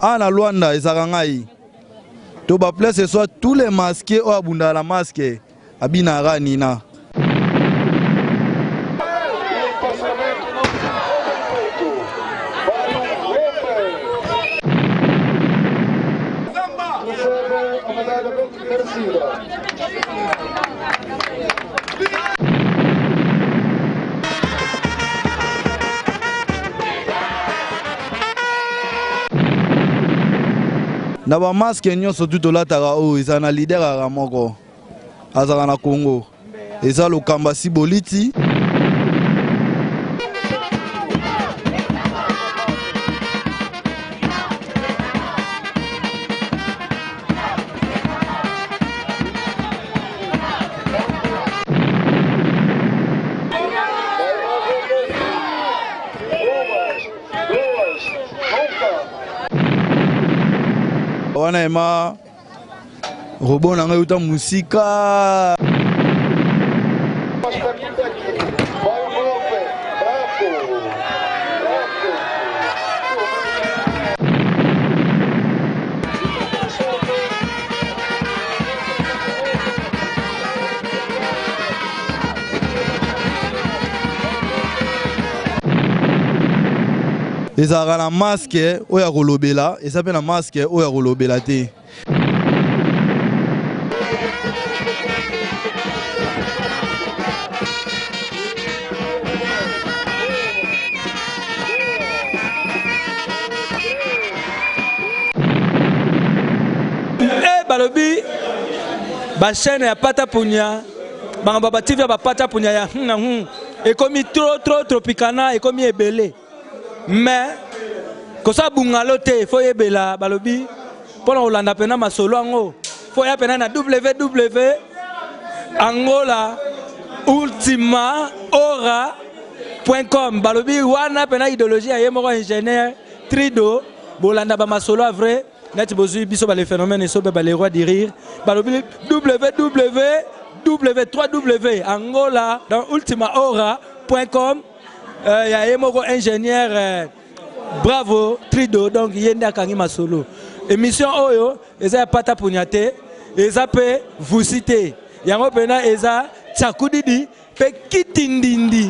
Ana Luanda et Zarangai. To ba place ce soit tous les masqués ou abunda la masque abinara nina. Na ba masque nyonso tout la tara o isa na leader a moko azala na Congo eza lokamba Siboliti wana ema robot na ngai uta musika ezalaka na masque oyo kolobela eza pe na masque oyo kolobela te. Balobi ba chaîne ya pata punya ba TV ba pata punya ya ekomi trop pikana ekomi ebele. Mais ko sa bungalo te fo yebela balobi pona olanda pena masolo ango fo ya pena na www.ultimaora.com balobi wana pena idéologie ya yemoko ingénieur Trido bolanda ba masolo vrai net bozui biso ba les phénomènes so ba les rois de rire balobi www angola dans ultimaora.com ya yemoko ingénieur bravo Trido donc yende akangi masolo émission oyo eza pata punyate eza pe vous citer yango pena eza tsakudidi pe kitindindi.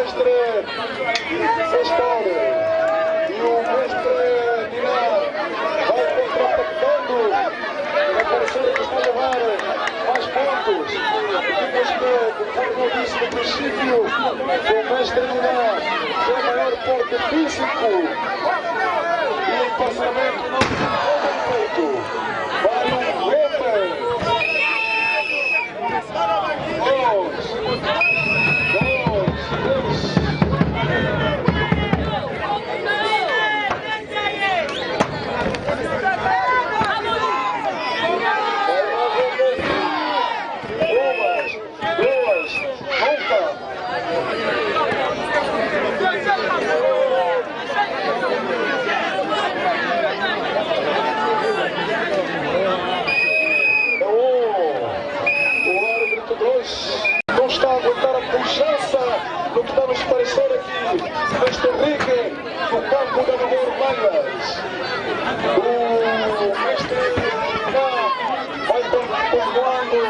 mestre Sestore e o mestre Dinar. como eu disse no princípio, o mestre Minar tem maior porte físico e o passamento não foi feito. Vai um golpe. Não está a aguentar a puxança do que está a nos parecer aqui neste ringue no campo da Namor Malhas. O mestre vai pontuando,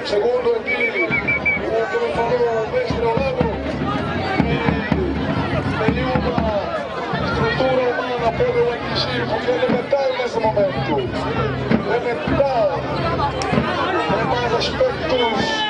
segundo aqui o que me falou o mestre ao lado, nenhuma estrutura humana pode o atingir, porque ele é metal nesse momento. É metal. Tem mais aspectos.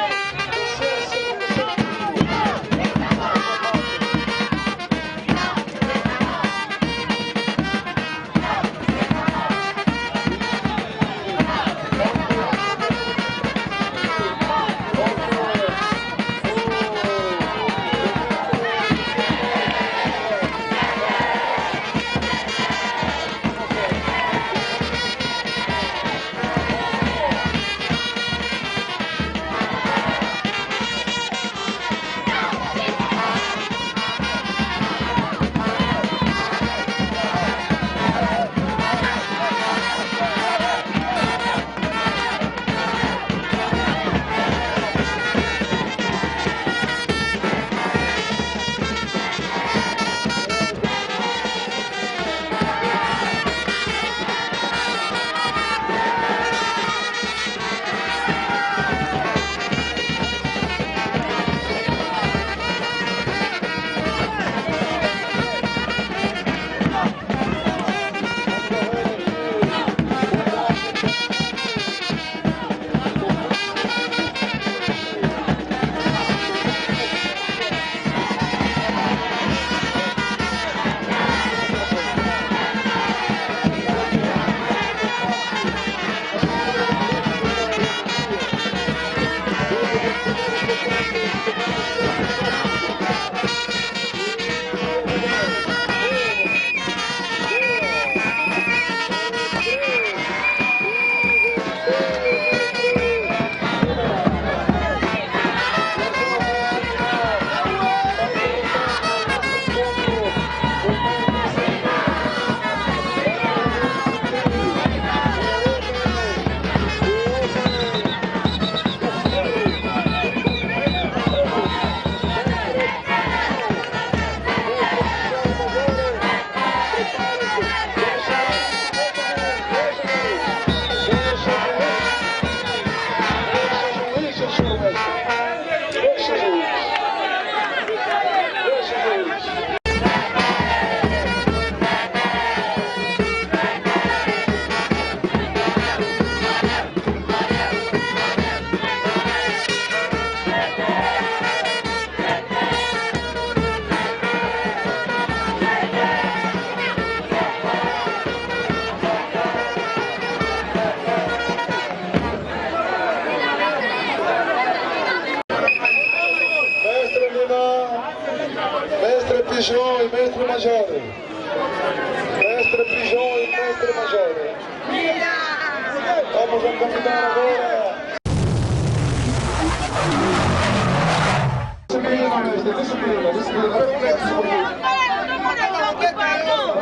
Pigeon et maître major. Mestre Pigeon e mestre major. Vamos ao capitão agora. Disciplina, mestre, disciplina.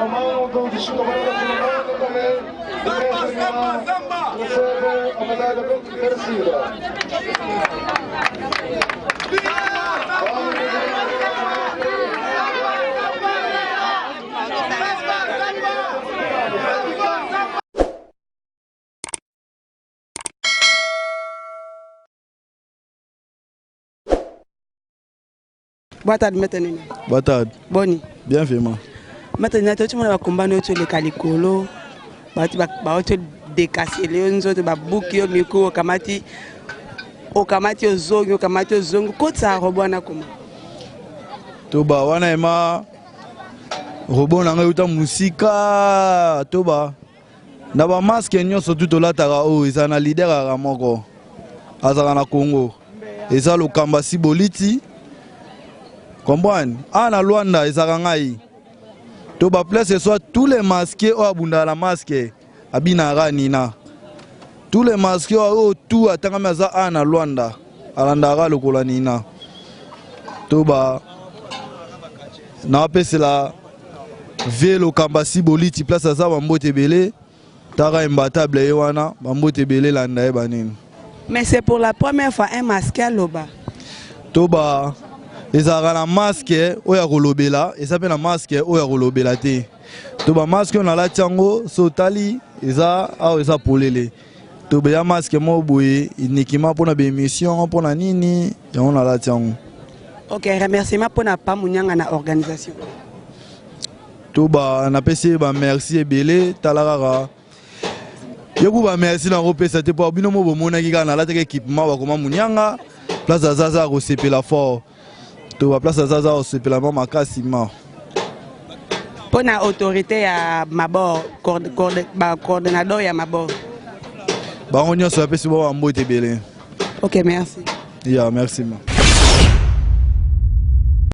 A mão do Chico Barão também. Recebe a medalha muito merecida. Boa tarde, Matanina. Boa tarde. Boni. Bien fait, ma. Matanina, tu as combattu le calicolo. Tu as décassé les autres, tu as bouqué au micro, au kamati au zongo, Qu'est-ce que ça a comment? Toba, wana ema. Robon nanga yuta musika. Toba. Na ba masque nyonso tout la tara o izana leader a moko. Azaka na Congo. Eza lo kambasi boliti. Comprendre? Ana Luanda ezaka ngai. To ba place ce soit tous les masqués au abunda la masque abinara nina. Tous les masqués au tout atanga maza ana Luanda. Alandara lokola nina. To ba na pese la velo kambasi boliti place za bambote belé. Tara imbattable wana bambote belé landa e banini. Mais c'est pour la première fois un masqué à Loba. To ba ezalaka na masque oyo kolobela eza pe na masque oyo kolobela te to ba masque on alati yango so tali eza awa eza polele to beya masque mo boye inikima mpona bémission mpona nini yango nalati yango. Ok, remerciement pour na pas munyanga na organisation. To ba napesi ba merci ebele tala kaka yoku ba merci na kopesa te po bino mo bomonaki kaka nalati équipement bakoma munyanga place azaza kosepela fort. Tu vas placer ça au supplément makasima. Pour la autorité à Mabor, coordonnateur à Mabor. Bah on y a sur la piste, on va Ok, merci. Yeah, merci.